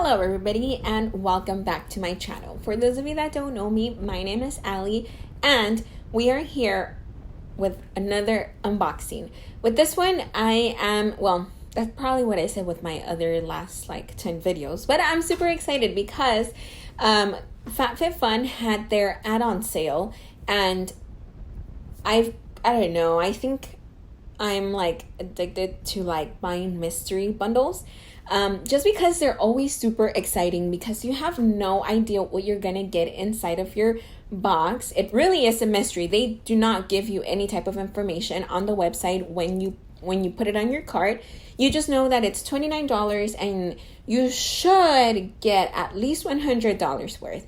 Hello everybody and welcome back to my channel. For those of you that don't know me, my name is Ali and we are here with another unboxing. With this one, that's probably what I said with my other last 10 videos, but I'm super excited because Fabfitfun had their add-on sale and I don't know, I think I'm addicted to buying mystery bundles. Just because they're always super exciting because you have no idea what you're gonna get inside of your box. It really is a mystery. They do not give you any type of information on the website when you put it on your cart. You just know that it's $29 and you should get at least $100 worth.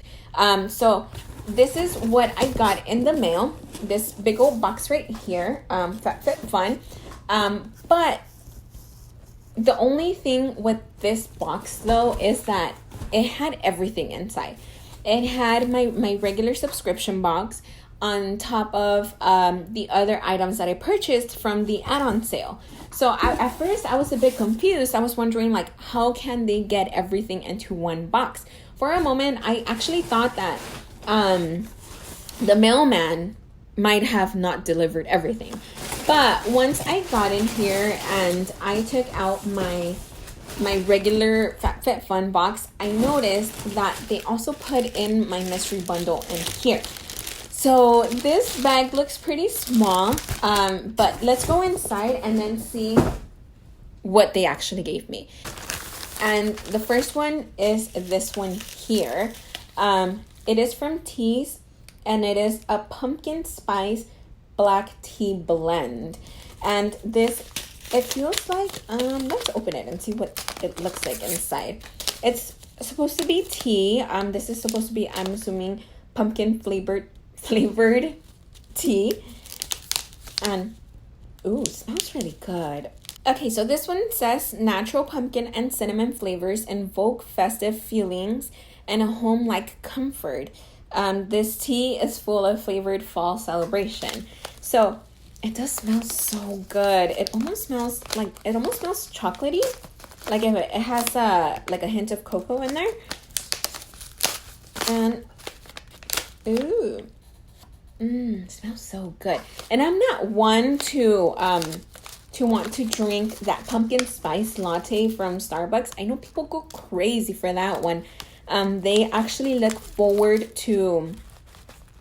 So this is what I got in the mail. This big old box right here, Fabfitfun. But the only thing with this box though is that it had everything inside. It had my regular subscription box on top of the other items that I purchased from the add-on sale. So at first I was a bit confused. I was wondering how can they get everything into one box? For a moment I actually thought that the mailman might have not delivered everything. But once I got in here and I took out my regular Fabfitfun box, I noticed that they also put in my mystery bundle in here. So this bag looks pretty small, but let's go inside and then see what they actually gave me. And the first one is this one here. It is from Teas and it is a pumpkin spice black tea blend, and this, it feels like let's open it and see what it looks like inside. It's supposed to be tea. This is supposed to be, I'm assuming, pumpkin flavored tea, and ooh, it smells really good. Okay, so this one says natural pumpkin and cinnamon flavors invoke festive feelings and a home-like comfort. This tea is full of flavored fall celebration. So it does smell so good. It almost smells chocolatey. Like if it has a hint of cocoa in there. And ooh, it smells so good. And I'm not one to want to drink that pumpkin spice latte from Starbucks. I know people go crazy for that one. They actually look forward to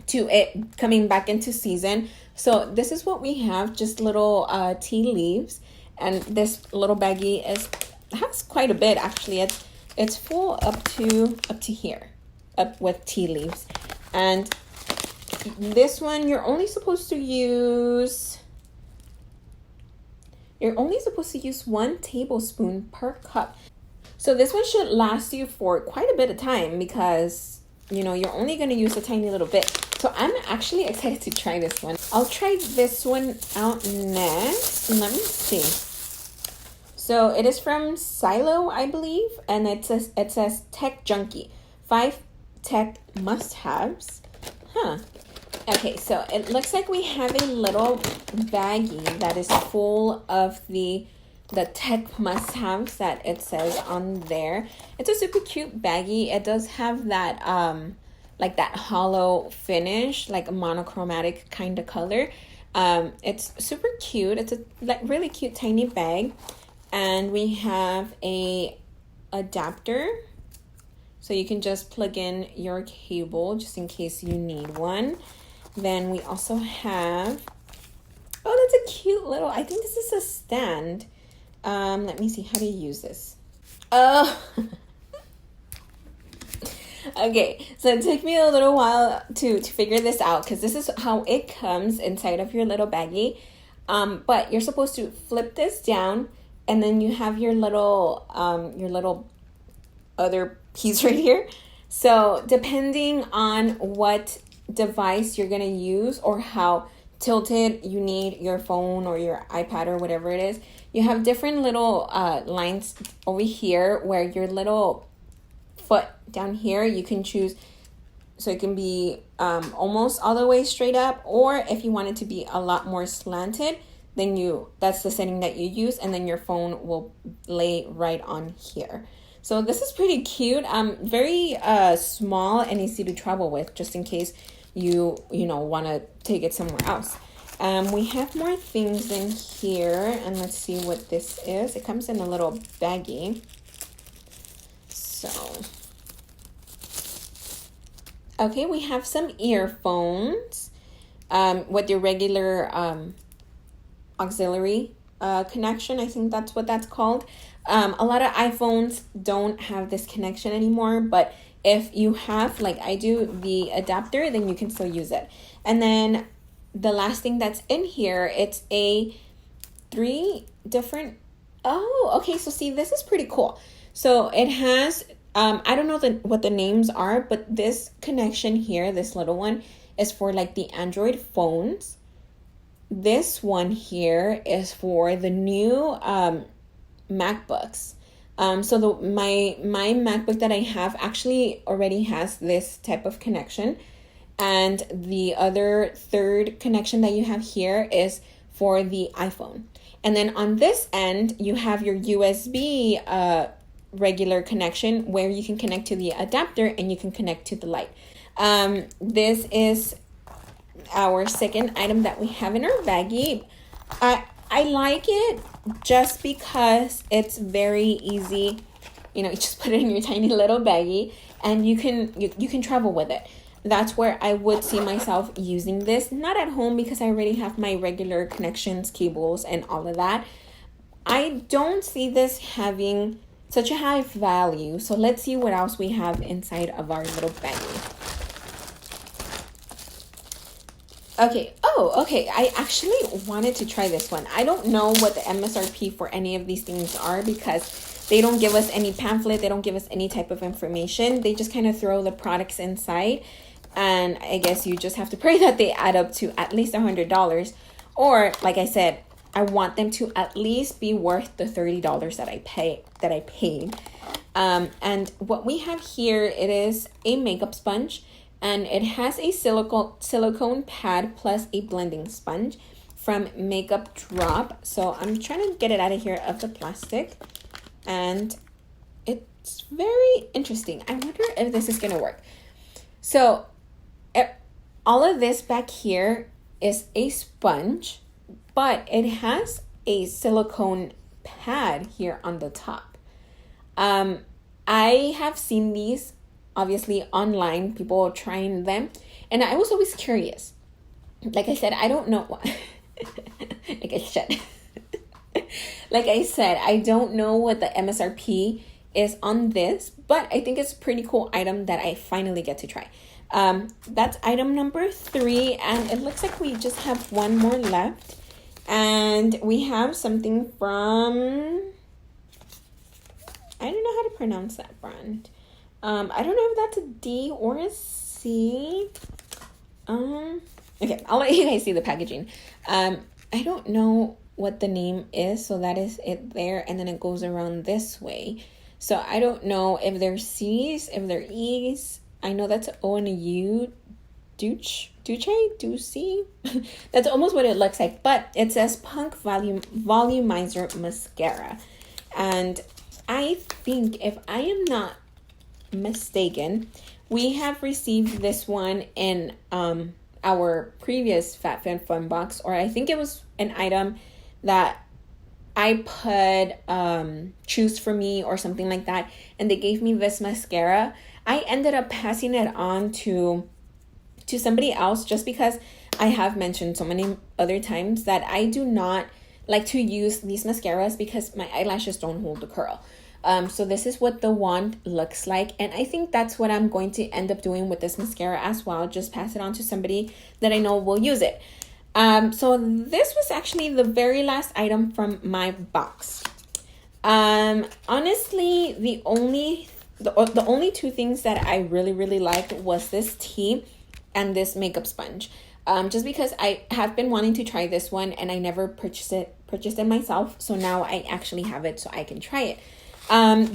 it coming back into season. So this is what we have, just little tea leaves, and this little baggie has quite a bit actually. It's full up to here, up with tea leaves. And this one you're only supposed to use 1 tablespoon per cup. So this one should last you for quite a bit of time because, you're only going to use a tiny little bit. So I'm actually excited to try this one. I'll try this one out next. Let me see. So it is from Silo, I believe. And it says Tech Junkie. 5 tech must-haves. Okay, so it looks like we have a little baggie that is full of the tech must-haves that it says on there. It's a super cute baggie. It does have that that hollow finish, like a monochromatic kind of color. It's super cute. It's a really cute tiny bag. And we have a adapter, so you can just plug in your cable just in case you need one. Then we also have, oh, that's a cute little, I think this is a stand. Let me see how to use this. Oh, okay. So it took me a little while to figure this out because this is how it comes inside of your little baggie. But you're supposed to flip this down, and then you have your little other piece right here. So depending on what device you're gonna use or how tilted you need your phone or your iPad or whatever it is, you have different little lines over here where your little foot down here, you can choose, so it can be almost all the way straight up, or if you want it to be a lot more slanted, then that's the setting that you use, and then your phone will lay right on here. So this is pretty cute. Very small and easy to travel with, just in case you want to take it somewhere else. We have more things in here, and let's see what this is. It comes in a little baggie. So, okay, we have some earphones with your regular auxiliary connection. I think that's what that's called. A lot of iPhones don't have this connection anymore, but if you have, like I do, the adapter, then you can still use it. And then the last thing that's in here, it's a 3 different, oh, okay, so see, this is pretty cool. So it has, I don't know what the names are, but this connection here, this little one, is for like the Android phones. This one here is for the new MacBooks. So my MacBook that I have actually already has this type of connection. And the other third connection that you have here is for the iPhone. And then on this end, you have your USB regular connection where you can connect to the adapter and you can connect to the light. This is our second item that we have in our baggie. I like it just because it's very easy. You just put it in your tiny little baggie and you can travel with it. That's where I would see myself using this. Not at home because I already have my regular connections, cables, and all of that. I don't see this having such a high value. So let's see what else we have inside of our little baggie. Okay, okay, I actually wanted to try this one. I don't know what the MSRP for any of these things are because they don't give us any pamphlet. They don't give us any type of information. They just kind of throw the products inside. And I guess you just have to pray that they add up to at least $100. Or, like I said, I want them to at least be worth the $30 that I paid. And what we have here, it is a makeup sponge. And it has a silicone pad plus a blending sponge from Makeup Drop. So I'm trying to get it out of here of the plastic. And it's very interesting. I wonder if this is going to work. So all of this back here is a sponge, but it has a silicone pad here on the top. I have seen these obviously online, people trying them, and I was always curious. Like I said, I don't know what like I said, I don't know what the MSRP is on this, but I think it's a pretty cool item that I finally get to try. That's item number 3, and it looks like we just have one more left, and we have something from, I don't know how to pronounce that brand. I don't know if that's a D or a C. Okay, I'll let you guys see the packaging. I don't know what the name is, so that is it there, and then it goes around this way. So I don't know if they're C's, if they're E's. I know that's an O and a U. Duce. That's almost what it looks like, but it says Punk Volumizer Mascara. And I think, if I am not mistaken, we have received this one in our previous Fabfitfun box, or I think it was an item that I put choose for me or something like that, and they gave me this mascara. I ended up passing it on to somebody else just because I have mentioned so many other times that I do not like to use these mascaras because my eyelashes don't hold the curl. So this is what the wand looks like. And I think that's what I'm going to end up doing with this mascara as well. Just pass it on to somebody that I know will use it. So this was actually the very last item from my box. Honestly, the only 2 things that I really liked was this tea and this makeup sponge. Just because I have been wanting to try this one and I never purchased it myself. So now I actually have it so I can try it.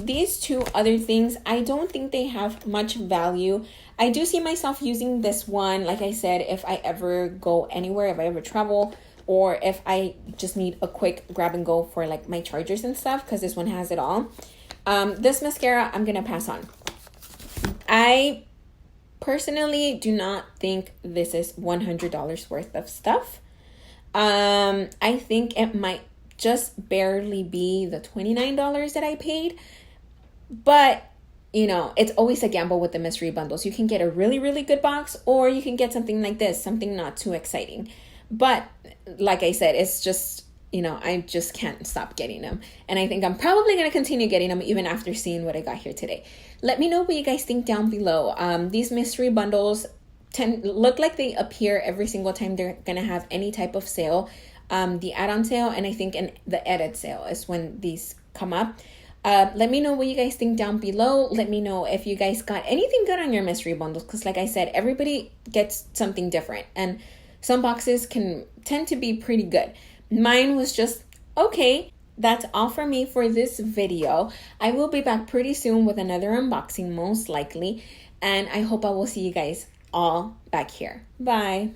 These 2 other things, I don't think they have much value. I do see myself using this one, like I said, if I ever go anywhere, if I ever travel, or if I just need a quick grab and go for like my chargers and stuff, because this one has it all. This mascara, I'm going to pass on. I personally do not think this is $100 worth of stuff. I think it might just barely be the $29 that I paid. But, you know, it's always a gamble with the mystery bundles. You can get a really, really good box, or you can get something like this, something not too exciting. But like I said, it's just, you know, I just can't stop getting them. And I think I'm probably going to continue getting them even after seeing what I got here today. Let me know what you guys think down below. These mystery bundles look like they appear every single time they're going to have any type of sale. The add-on sale, and I think in the edit sale is when these come up. Let me know what you guys think down below. Let me know if you guys got anything good on your mystery bundles, because like I said, everybody gets something different, and some boxes can tend to be pretty good. Mine was just okay. That's all for me for this video. I will be back pretty soon with another unboxing, most likely, and I hope I will see you guys all back here. Bye.